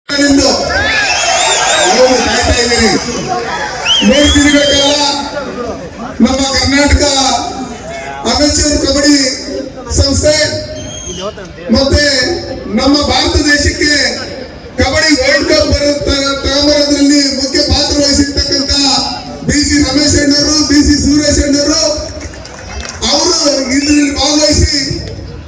ಮೂರು ದಿನಗಳ ಕಾಲ ನಮ್ಮ ಕರ್ನಾಟಕ ಅಮೆಚೂರ್ ಕಬಡ್ಡಿ ಸಂಸ್ಥೆ ಮತ್ತೆ ನಮ್ಮ ಭಾರತ ದೇಶಕ್ಕೆ ಕಬಡ್ಡಿ ವರ್ಲ್ಡ್ ಕಪ್ ತಗೊಂಬರೋದ್ರಲ್ಲಿ ಮುಖ್ಯ ಪಾತ್ರ ವಹಿಸಿರ್ತಕ್ಕಂಥ BC ರಮೇಶ್ ಅಣ್ಣವರು, BC ಸುರೇಶ್ ಅಣ್ಣವರು ಅವರು ಇದರಲ್ಲಿ ಭಾಗವಹಿಸಿ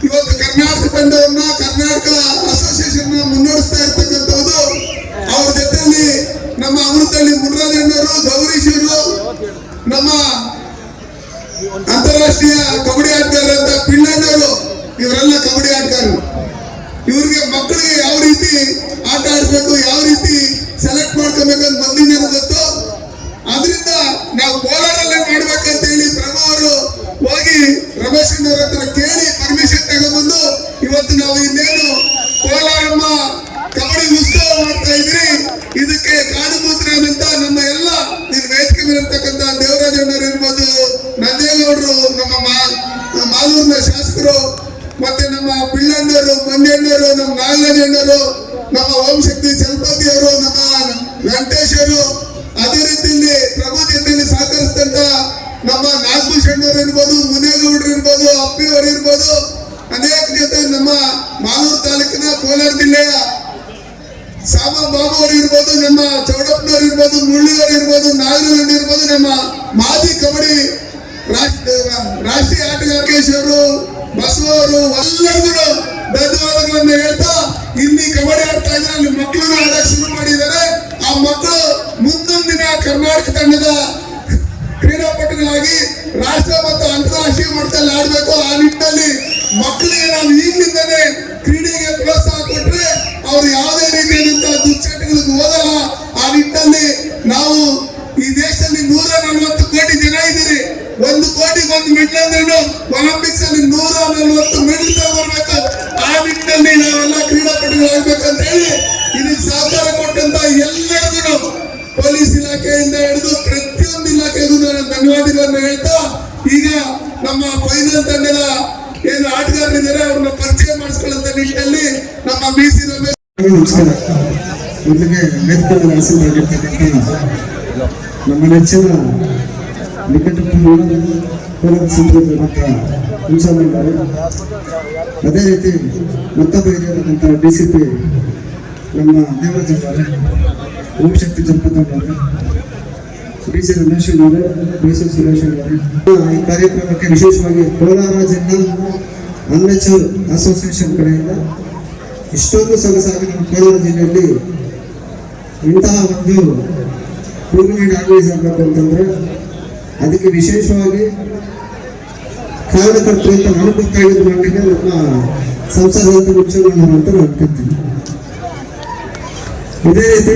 ಇವತ್ತು ಕರ್ನಾಟಕ ತಂಡವನ್ನ, ಕರ್ನಾಟಕ ಅಸೋಸಿಯೇಷನ್ ಮುನ್ನಡೆಸ್ತಾ ಇರ್ತಕ್ಕಂಥದ್ದು. ಅವ್ರ ಜೊತೆಯಲ್ಲಿ ನಮ್ಮ ಅಮೃತಹಳ್ಳಿ ಮುನ್ರಾಜ್ ಅಣ್ಣವರು, ಗೌರೀಶ್ ಅವರು, ನಮ್ಮ ಅಂತಾರಾಷ್ಟ್ರೀಯ ಕಬಡ್ಡಿ ಆಟಗಾರರಂತ ಪಿಳ್ಳಣ್ಣವರು, ಇವರೆಲ್ಲ ಕಬಡ್ಡಿ ಆಟಗಾರರು. ಇವ್ರಿಗೆ ಮಕ್ಕಳಿಗೆ ಯಾವ ರೀತಿ ಆಟ ಆಡಿಸ್ಬೇಕು, ಯಾವ ರೀತಿ ಸೆಲೆಕ್ಟ್ ಮಾಡ್ಕೋಬೇಕಂತ ಮೊದಲಿನ ಗೊತ್ತು. ಅದರಿಂದ ನಾವು ಕೋಲಾರಲ್ಲೇ ಮಾಡ್ಬೇಕಂತ ಹೇಳಿ ಪ್ರಭು ಅವರು ಹೋಗಿ ರಮೇಶ್ ಅಣ್ಣವ್ರ ಹತ್ರ ಕೇಳಿ ಪರ್ಮಿಷನ್ ತಗೊಂಡ್ಬಂದು ಇವತ್ತು ನಾವು ಇನ್ನೇನು ಕೋಲಾರಮ್ಮ ಕಬಡ್ಡಿ ಉತ್ಸವ ಮಾಡ್ತಾ ಇದ್ರಿ. ಇದಕ್ಕೆ ಕಾರಣಭೂತರಾದಂತ ನಮ್ಮ ಎಲ್ಲ ವೇದಿಕೆ ಮೇಲೆ ಇರ್ತಕ್ಕಂಥ ದೇವರಾಜ್ ಅಣ್ಣವ್ರು ಇರ್ಬೋದು, ನಂದೇಗೌಡರು, ನಮ್ಮ ಮಾಲೂರಿನ ಶಾಸಕರು, ಮತ್ತೆ ನಮ್ಮ ಪಿಳ್ಳಣ್ಣವರು, ಮಂಜಣ್ಣವರು, ನಮ್ಮ ನಾಗರಾಜ್ ಅಣ್ಣವರು, ನಮ್ಮ ಓಂ ಶಕ್ತಿ ಚಲಪತಿ ಅವರು, ನಮ್ಮ ವೆಂಕಟೇಶ್ ಅವರು, ಅದೇ ರೀತಿಯಲ್ಲಿ ಪ್ರಭು ಜೊತೆಯಲ್ಲಿ ಸಹಕರಿಸಿದಂತ ನಮ್ಮ ನಾಗಭೂಷಣ್ ಅವರು ಇರ್ಬೋದು, ಮುನೇಗೌಡರು ಇರ್ಬೋದು, ಅಪ್ಪಿಯವರು ಇರ್ಬೋದು, ಅನೇಕ ಜೊತೆ ನಮ್ಮ ಮಾಲೂರು ತಾಲೂಕಿನ ಕೋಲಾರ ಜಿಲ್ಲೆಯ ಸಾಮಾ ಬಾಬು ಅವರು ಇರ್ಬೋದು, ನಮ್ಮ ಚೌಡಪ್ಪನವರು ಇರ್ಬೋದು, ಮುಳ್ಳಿಯವರು ಇರ್ಬೋದು, ನಾಗರಾಜ್ ಇರ್ಬೋದು, ನಮ್ಮ ಮಾಜಿ ಕಬಡ್ಡಿ ರಾಷ್ಟ್ರೀಯ ಆಟಗಾರರು ಬಸವರು ಎಲ್ಲರಿಗೂ ಧನ್ಯವಾದಗಳನ್ನ ಹೇಳ್ತಾ, ಇಲ್ಲಿ ಕಬಡ್ಡಿ ಆಡ್ತಾ ಇದ್ರೆ ಅಲ್ಲಿ ಮಕ್ಕಳನ್ನ ಆಡಕ್ಕೆ ಶುರು ಮಾಡಿದ್ದಾರೆ. ಆ ಮಕ್ಕಳು ಮುಂದೊಂದಿನ ಕರ್ನಾಟಕ ತಂಡದ ಕ್ರೀಡಾಪಟುಗಳಾಗಿ ರಾಷ್ಟ್ರ ಮತ್ತು ಅಂತಾರಾಷ್ಟ್ರೀಯ ಮಟ್ಟದಲ್ಲಿ ಆಡಬೇಕು. ಆ ನಿಟ್ಟಿನಲ್ಲಿ ಮಕ್ಕಳಿಗೆ ನಾವು ಈಗಲಿಂದಲೇ ಕ್ರೀಡೆಗೆ ಪ್ರೋತ್ಸಾಹ ಕೊಟ್ಟರೆ ಅವ್ರು ಯಾವುದೇ ರೀತಿಯಾದಂತಹ ದುಶ್ಚಟಗಳಿಗೆ ಹೋಗಲ್ಲ. ಆ ನಿಟ್ಟಿನಲ್ಲಿ ನಾವು ಈ ದೇಶದಲ್ಲಿ 140 ಕೋಟಿ ಜನ ಇದ್ದೀರಿ. 1 ಕೋಟಿಗೆ 1 ಮೆಡಲ್ ಅಂದ್ರೂ ಒಲಿಂಪಿಕ್ಸ್ ಅಲ್ಲಿ 140 ಮೆಡಲ್ ತಗೊಳ್ಬೇಕು. ಆ ನಿಟ್ಟಿನಲ್ಲಿ ನಾವೆಲ್ಲ ಕ್ರೀಡಾಪಟುಗಳಾಗಬೇಕಂತ ಹೇಳಿ ಇದಕ್ಕೆ ಸಹಕಾರ ಕೊಟ್ಟಂತ ಎಲ್ಲರಿಗೂ ಪೊಲೀಸ್ ಇಲಾಖೆಯಿಂದ ಹಿಡಿದು ಪ್ರತಿಯೊಂದು ಇಲಾಖೆಗೂ ನಾನು ಧನ್ಯವಾದಗಳನ್ನು ಹೇಳ್ತಾ, ಈಗ ನಮ್ಮ ಫೈನಲ್ ತಂಡದ ಏನು ಆಟಗಾರರಿದ್ದಾರೆ ಅವ್ರನ್ನ ಪರಿಚಯ ಮಾಡಿಸ್ಕೊಳ್ಳುವಂತ ನಿಟ್ಟಿನಲ್ಲಿ ನಮ್ಮ BC ರಮೇಶ್. ನಮಸ್ಕಾರ. ಮೊದಲಿಗೆ ವೇದಿಕೆಯಲ್ಲಿ ಆಸೀನರಾಗಿರ್ತಕ್ಕಂಥ ನಮ್ಮ ನೆಚ್ಚಿನ ಕೋಲಾರ ಸಂಸದರಾದಂಥ ಹುಂಚಮ್ಮನವರು, ಅದೇ ರೀತಿ ಮತ್ತೊಬ್ಬ ಹಿರಿಯರಾದಂಥ DCP ನಮ್ಮ ದೇವರಾಜ್ ಅವರೇ, ಓಂ ಶಕ್ತಿ ಚಲಪತಿ BC ರಮೇಶ್ ಅವರೇ, BC ಸುರೇಶ್ ಅವರೇ, ಈ ಕಾರ್ಯಕ್ರಮಕ್ಕೆ ವಿಶೇಷವಾಗಿ ಕೋಲಾರ ಜಿಲ್ಲಾ ಅಮೆಚೂರ್ ಅಸೋಸಿಯೇಷನ್ ಕಡೆಯಿಂದ ಇಷ್ಟೊಂದು ಸೊಗಸಾಗಿ ನಮ್ಮ ಕೋಲಾರ ಜಿಲ್ಲೆಯಲ್ಲಿ ಇಂತಹ ಒಂದು ಟೂರ್ನಮೆಂಟ್ ಆರ್ಗನೈಸ್ ಆಗಬೇಕು ಅಂತಂದ್ರೆ ಅದಕ್ಕೆ ವಿಶೇಷವಾಗಿ ಕಾರಣಕರ್ತರು ಅಂತ ನಾನು ಗೊತ್ತಾಗಿದ್ದು ಮಟ್ಟಿಗೆ ನಮ್ಮ ಸಂಸದಂತ ಮುಖ್ಯಮಂತ್ರಿ ಅಂತ ನಾನು ಅನ್ಕೊಂತೀನಿ. ಇದೇ ರೀತಿ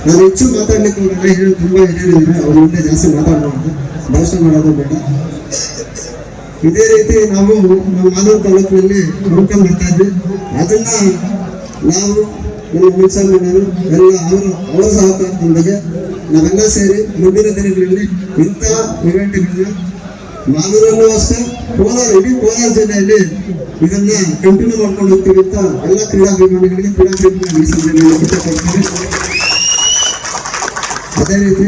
ನಾನು ಹೆಚ್ಚು ಮಾತಾಡ್ಲಿಕ್ಕೆ ಹೇಳಿ ತುಂಬಾ ಹಿರಿಯರಿದ್ದಾರೆ, ಅವ್ರ ಮುಂದೆ ಜಾಸ್ತಿ ಮಾತಾಡಬಾರ್ದು, ಭಾಷಣ ಮಾಡೋದು ಬೇಡ. ಇದೇ ರೀತಿ ನಾವು ನಮ್ಮ ಮಾಲೂರು ತಾಲೂಕಿನಲ್ಲಿ ನೋಡ್ಕೊಂಡು ಬರ್ತಾ ಇದ್ವಿ. ಅದನ್ನ ನಾವು ನಮ್ಮ ಮುನ್ಸಮ್ಮನವರು ಎಲ್ಲ ಅವರ ಸಹಕಾರದೊಂದಿಗೆ ನಾವೆಲ್ಲ ಸೇರಿ ಮುಂದಿನ ದಿನಗಳಲ್ಲಿ ಇಂಥ ಇವೆಂಟ್ಗಳನ್ನ ಮಾಲೂರಲ್ಲೂ ಅಷ್ಟೇ, ಇಡೀ ಕೋಲಾರ ಜಿಲ್ಲೆಯಲ್ಲಿ ಇದನ್ನ ಕಂಟಿನ್ಯೂ ಮಾಡ್ಕೊಂಡು ಹೋಗ್ತೀವಿ ಅಂತ ಎಲ್ಲ ಕ್ರೀಡಾಭಿಮಾನಿಗಳಿಗೆ ಇಷ್ಟಪಡ್ತೀವಿ. ಅದೇ ರೀತಿ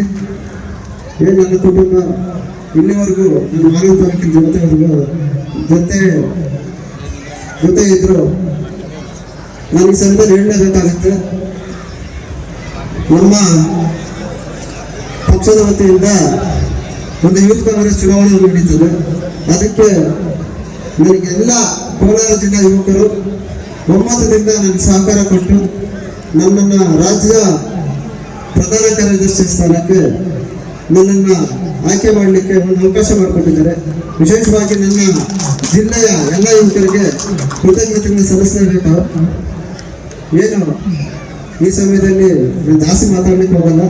ಏನು ನನ್ನ ಕುಟುಂಬ ಇಲ್ಲಿವರೆಗೂ ನನ್ನ ಮಾಲೂರು ತಾಲೂಕಿನ ಜೊತೆ ಇದ್ರು. ನಾನು ಈ ಸಂದರ್ಭದಲ್ಲಿ ಹೇಳಲೇಬೇಕಾಗುತ್ತೆ, ನಮ್ಮ ಪಕ್ಷದ ವತಿಯಿಂದ ಒಂದು ಯೂತ್ ಕಾಂಗ್ರೆಸ್ ಚುನಾವಣೆ ನಡೀತದೆ. ಅದಕ್ಕೆ ನನಗೆಲ್ಲ ಕೋಲಾರ ಜಿಲ್ಲಾ ಯುವಕರು ಒಮ್ಮತದಿಂದ ನನಗೆ ಸಹಕಾರ ಕೊಟ್ಟು ನನ್ನನ್ನು ರಾಜ್ಯ ಪ್ರಧಾನ ಕಾರ್ಯದರ್ಶಿ ಸ್ಥಾನಕ್ಕೆ ನನ್ನನ್ನು ಆಯ್ಕೆ ಮಾಡಲಿಕ್ಕೆ ಒಂದು ಅವಕಾಶ ಮಾಡಿಕೊಟ್ಟಿದ್ದಾರೆ. ವಿಶೇಷವಾಗಿ ನನ್ನ ಜಿಲ್ಲೆಯ ಎಲ್ಲ ಯುವಕರಿಗೆ ಕೃತಜ್ಞತೆಗಳನ್ನು ಸಲ್ಲಿಸಲೇಬೇಕು. ಏನು ಈ ಸಮಯದಲ್ಲಿ ನಾನು ಜಾಸ್ತಿ ಮಾತಾಡ್ಲಿಕ್ಕೆ ಹೋಗಲ್ಲ.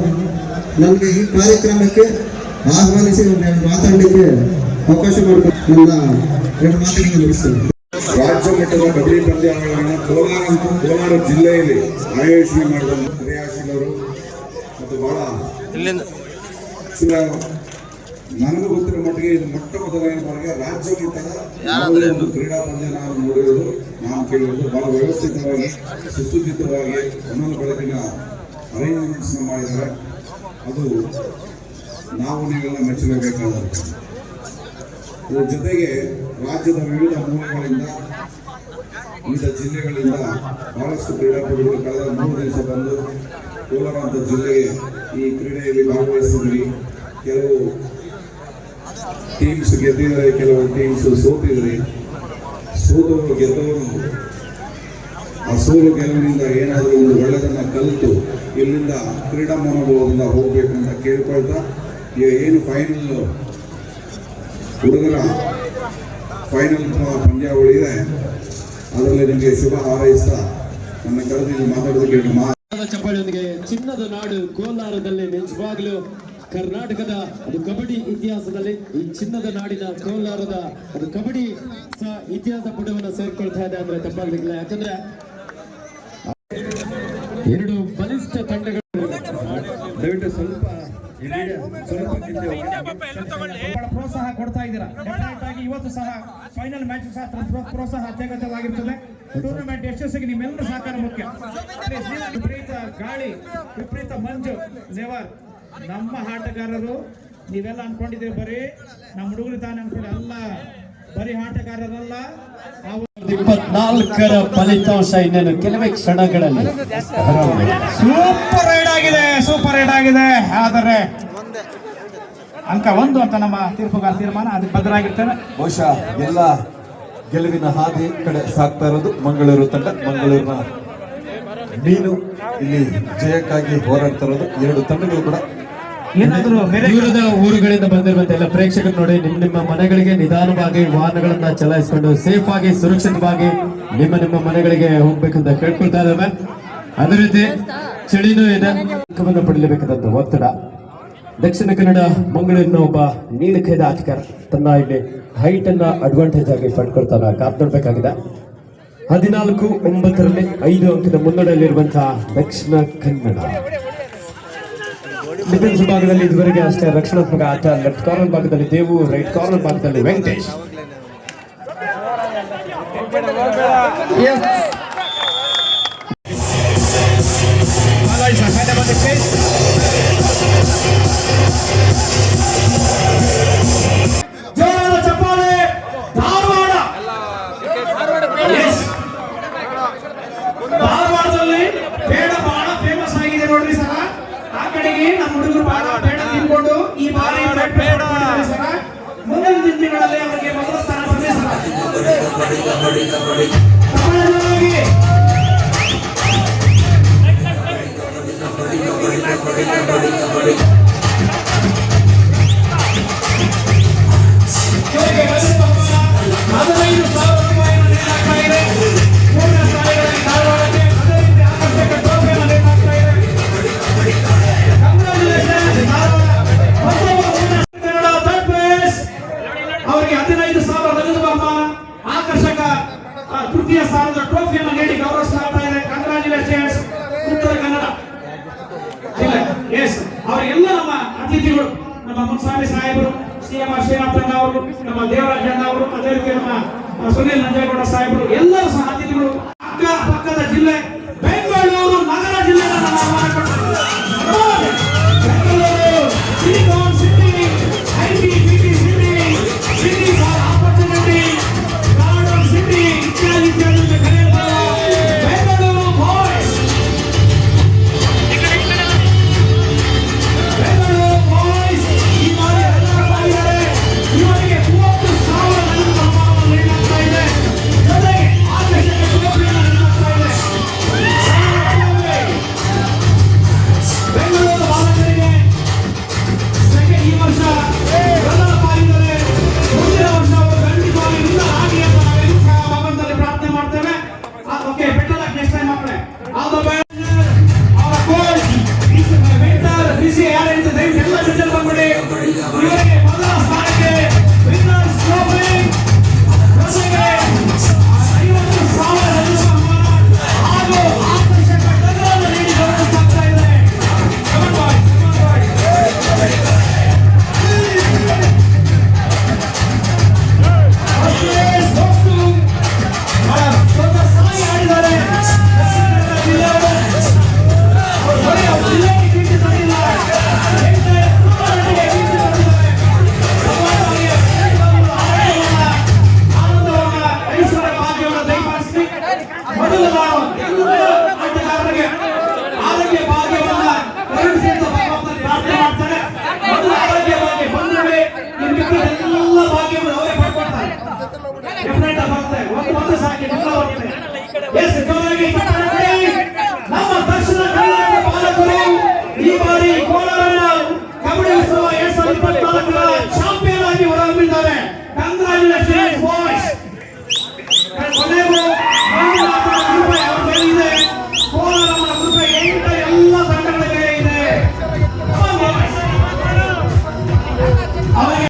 ನನಗೆ ಈ ಕಾರ್ಯಕ್ರಮಕ್ಕೆ ಆಹ್ವಾನಿಸಿ ಮಾತಾಡಲಿಕ್ಕೆ ಅವಕಾಶ ಮಾಡಿಕೊಟ್ಟು ನನ್ನ 2 ಮಾತುಗಳನ್ನು ಮುಗಿಸ್ತೇನೆ. ರಾಜ್ಯ ಮಟ್ಟದ ಕಬಡ್ಡಿ ಪಂದ್ಯಾವಳಿಗಳನ್ನು ಕೋಲಾರ ಜಿಲ್ಲೆಯಲ್ಲಿ ಆಯೋಜನೆ ಮಾಡಿದ ಕ್ರಿಯಾಶೀಲರು ಮತ್ತು ಬಹಳ ನನಗೆ ಗೊತ್ತಿರೋ ಮಟ್ಟಿಗೆ ಇದು ಮೊಟ್ಟ ಮೊದಲನೇ ಬಾರಿಗೆ ರಾಜ್ಯ ಮಟ್ಟದ ಯಾವುದೇ ಒಂದು ಕ್ರೀಡಾ ಪಂದ್ಯ ನಾವು ನೋಡಿರೋದು, ನಾವು ಕೇಳಿರೋದು. ಬಹಳ ವ್ಯವಸ್ಥಿತವಾಗಿ ಸುಸಜ್ಜಿತವಾಗಿ ಒಂದೊಂದು ಬೆಳಕಿನ ಅರೇಂಜ್ಮೆಂಟ್ಸ್ ಮಾಡಿದ್ದಾರೆ. ಅದು ನಾವು ನೀವೆಲ್ಲ ಮೆಚ್ಚಲೇಬೇಕಾದ. ಇದರ ಜೊತೆಗೆ ರಾಜ್ಯದ ವಿವಿಧ ಮೂಲೆಗಳಿಂದ, ವಿವಿಧ ಜಿಲ್ಲೆಗಳಿಂದ ಬಹಳಷ್ಟು ಕ್ರೀಡಾಪಟುಗಳು ಕಳೆದ 3 ದಿವಸ ಬಂದು ಕೋಲಾರ ಅಂತ ಜಿಲ್ಲೆಗೆ ಈ ಕ್ರೀಡೆಯಲ್ಲಿ ಭಾಗವಹಿಸಿದ್ರಿ. ಕೆಲವು ಟೀಮ್ಸ್ ಗೆದ್ದಿದ್ದಾರೆ, ಕೆಲವು ಟೀಮ್ಸ್ ಸೋತಿದ್ರಿ. ಸೋತವರು ಗೆದ್ದವರು ಆ ಸೋಲು ಗೆಲುವಿನಿಂದ ಏನಾದರೂ ಒಂದು ಒಳ್ಳೆಯದನ್ನು ಕಲಿತು ಇಲ್ಲಿಂದ ಕ್ರೀಡಾ ಮನೋಭಾವದಿಂದ ಹೋಗ್ಬೇಕು ಅಂತ ಕೇಳ್ಕೊಳ್ತಾ, ಈಗ ಏನು ಫೈನಲ್ ಹುಡುಗರ ಫೈನಲ್ ಪಂದ್ಯಾವಳಿ ಇದೆ, ಅದರಲ್ಲಿ ನಿಮಗೆ ಶುಭ ಹಾರೈಸ್ತಾ ನನ್ನ ಕರೆದಿದ್ದು ಮಾತಾಡೋದಕ್ಕೆ ಚಪ್ಪಾಳೆಯೊಂದಿಗೆ ಚಿನ್ನದ ನಾಡು ಕೋಲಾರದಲ್ಲಿ ನಿಜವಾಗ್ಲೂ ಕರ್ನಾಟಕದ ಅದು ಕಬಡ್ಡಿ ಇತಿಹಾಸದಲ್ಲಿ ಈ ಚಿನ್ನದ ನಾಡಿನ ಕೋಲಾರದ ಅದು ಕಬಡ್ಡಿ ಇತಿಹಾಸ ಪುಟವನ್ನು ಸೇರ್ಕೊಳ್ತಾ ಇದೆ ಅಂದ್ರೆ ತಪ್ಪಾಗಲಿಲ್ಲ. ಯಾಕಂದ್ರೆ ಎರಡು ಬಲಿಷ್ಠ ತಂಡಗಳು ದಯವಿಟ್ಟು ಸ್ವಲ್ಪ ಪ್ರೋತ್ಸಾಹ ಕೊಡ್ತಾ ಇದ್ದೀರಾ. ಡೆಫಿನೆಟ್ ಆಗಿ ಇವತ್ತು ಸಹ ಫೈನಲ್ ಮ್ಯಾಚ್ ಸಹ ಪ್ರೋತ್ಸಾಹ ಅತ್ಯಗತ್ಯವಾಗಿರ್ತದೆ. ಟೂರ್ನಮೆಂಟ್ ಯಶಸ್ಸಿಗೆ ನಿಮ್ಮೆಲ್ಲರ ಸಹಕಾರ ಮುಖ್ಯ. ವಿಪರೀತ ಗಾಳಿ, ವಿಪರೀತ ಮಂಜು, ನೆವರ್ ನಮ್ಮ ಆಟಗಾರರು ನೀವೆಲ್ಲ ಅನ್ಕೊಂಡಿದ್ದೀರಿ ಬರೀ ನಮ್ಮ ಹುಡುಗರು ತಾನೇ ಅನ್ಕೊಂಡು ಅಲ್ಲ, ಬರೀ ಆಟಗಾರರಲ್ಲ. 24ರ ಫಲಿತಾಂಶ ಇನ್ನೇನು ಕೆಲವೇ ಕ್ಷಣಗಳಲ್ಲಿ. ಸೂಪರ್ ರೈಡ್ ಆಗಿದೆ, ಸೂಪರ್ ರೈಡ್ ಆಗಿದೆ. ಆದರೆ ಅಂಕ 1 ಅಂತ ನಮ್ಮ ತೀರ್ಪುಗಾರ ತೀರ್ಮಾನ, ಅದಕ್ಕೆ ಬದ್ಧರಾಗಿರ್ತೇವೆ. ಬಹುಶಃ ಎಲ್ಲ ಗೆಲುವಿನ ಹಾದಿ ಕಡೆ ಸಾಕ್ತಾ ಇರೋದು ಮಂಗಳೂರು ತಂಡ. ಮಂಗಳೂರಿನ ಮೀನು ಇಲ್ಲಿ ಜಯಕ್ಕಾಗಿ ಹೋರಾಡ್ತಾ ಇರೋದು. 2 ತಂಡಗಳು ಕೂಡ ಏನಾದರೂ ದೂರದ ಊರುಗಳಿಂದ ಬಂದಿರುವಂತ ಎಲ್ಲ ಪ್ರೇಕ್ಷಕರು ನೋಡಿ, ನಿಮ್ಮ ಮನೆಗಳಿಗೆ ನಿಧಾನವಾಗಿ ವಾಹನಗಳನ್ನ ಚಲಾಯಿಸಿಕೊಂಡು ಸೇಫ್ ಆಗಿ ಸುರಕ್ಷಿತವಾಗಿ ನಿಮ್ಮ ಮನೆಗಳಿಗೆ ಹೋಗ್ಬೇಕಂತ ಕೇಳ್ಕೊಳ್ತಾ ಇದ್ದಾವೆ. ಅದೇ ರೀತಿ ಚಳಿನೂ ಇದೆ, ಅಂಕವನ್ನು ಪಡೆಯಲೇಬೇಕಾದಂತ ಒತ್ತಡ. ದಕ್ಷಿಣ ಕನ್ನಡ ಮಂಗಳೂರಿನ ಒಬ್ಬ ನೀಲಖೇದ ಆಟಗಾರ ತನ್ನ ಇಲ್ಲಿ ಹೈಟ್ ಅನ್ನ ಅಡ್ವಾಂಟೇಜ್ ಆಗಿ ಪಡ್ಕೊಳ್ತಾನೆ. ಕಾದ್ ನೋಡ್ಬೇಕಾಗಿದೆ. 14-9ರಲ್ಲಿ 5 ಅಂಕದ ಮುನ್ನಡೆಯಲ್ಲಿರುವಂತಹ ದಕ್ಷಿಣ ಕನ್ನಡ. ಡಿಫೆನ್ಸ್ ಭಾಗದಲ್ಲಿ ಇದುವರೆಗೆ ಅಷ್ಟೇ ರಕ್ಷಣಾತ್ಮಕ ಆಟ. ಲೆಫ್ಟ್ ಕಾರ್ನರ್ ಭಾಗದಲ್ಲಿ ದೇವು, ರೈಟ್ ಕಾರ್ನರ್ ಭಾಗದಲ್ಲಿ ವೆಂಕಟೇಶ್. ಜೋರಾದ ಚಪ್ಪಾಳೆ. ಧಾರವಾಡ, ಧಾರವಾಡದಲ್ಲಿ ಬೇಡ ಬಹಳ ಫೇಮಸ್ ಆಗಿದೆ ನೋಡ್ರಿ ಸರ. ಆ ಕಡೆಗೆ ನಮ್ಮ ಹುಡುಗರು ಬಹಳ ಬೇಡ ತಿನ್ಕೊಂಡು ಈ ಬಾರಿ ಬೇಡ ಸರ. ಮುಂದಿನ ದಿನಗಳಲ್ಲಿ ಅವರಿಗೆ ಮೊದಲ ಸ್ಥಾನ ಬಂದಿದೆ ಸರ. ಅವರಿಗೆ 15,000 ನಗದು ಬಹುಮಾನ, ಆಕರ್ಷಕ ತೃತೀಯ ಸ್ಥಾನದ ಟ್ರೋಫಿಯನ್ನು ನೀಡಿ ಗೌರವಿಸಲಾಗ್ತಾ ಇದೆ. ಕಂಗ್ರಾಚುಲೇಷನ್ಸ್ ಉತ್ತರ ಕನ್ನಡ ಜಿಲ್ಲೆ. ಎಸ್, ಅವರಿಗೆಲ್ಲ ನಮ್ಮ ಅತಿಥಿಗಳು, ನಮ್ಮ ಮುನ್ಸಾಮಿ ಸಾಹೇಬರು, CM ಶ್ರೀನಾಥಣ್ಣ ಅವರು, ನಮ್ಮ ದೇವರಾಜ ಅಣ್ಣ ಅವರು, ಅದೇ ರೀತಿ ನಮ್ಮ ಸುನೀಲ್ ನಂಜೇಗೌಡ ಸಾಹೇಬರು, ಎಲ್ಲರೂ ಸಹ ಅತಿಥಿಗಳು. ಪಕ್ಕದ ಜಿಲ್ಲೆ ಬೆಂಗಳೂರು ನಗರ ಜಿಲ್ಲೆ Bengaluru silicon city, ITBT city, city for opportunity, garden city ಇತ್ಯಾದಿ ಇತ್ಯಾದಿ ಕರೆಯಲ್ಪಡುವ ಬೆಂಗಳೂರು ಬಾಯ್ಸ್. ಬೆಂಗಳೂರು ಬಾಯ್ಸ್ ಈ ಬಾರಿ ಹರಿದಾಡಲಿದ್ದಾರೆ. ಇವರಿಗೆ 30,000 ನಗದು ಬಹುಮಾನವನ್ನು ನೀಡಲಾಗ್ತಾ ಇದೆ. ಜೊತೆಗೆ ಆಕರ್ಷಕ ಮೊದಲು ನಾವು ಎಲ್ಲ ಆಟಗಾರರಿಗೆ ಆರೋಗ್ಯ ಭಾಗ್ಯವನ್ನ ಕರುಣಿಸಿ ಅಂತ ಭಗವಂತನ ಪ್ರಾರ್ಥನೆ ಮಾಡ್ತಾರೆ. ಮೊದಲು ಆರೋಗ್ಯ ಭಾಗ್ಯ ಬಂದ್ರೆ ನಿಮ್ ಎಲ್ಲ ಭಾಗ್ಯವನ್ನು ಅವರೇ ಪಡ್ಕೊಳ್ತಾರೆ. ಡೆಫಿನೆಟ್ ಆಗಿ ಬರುತ್ತೆ. ಒಂದು ಸಾಕಿ ಎಲ್ಲ ಬರುತ್ತೆ. ಎಸ್ ಜೋರಾಗಿ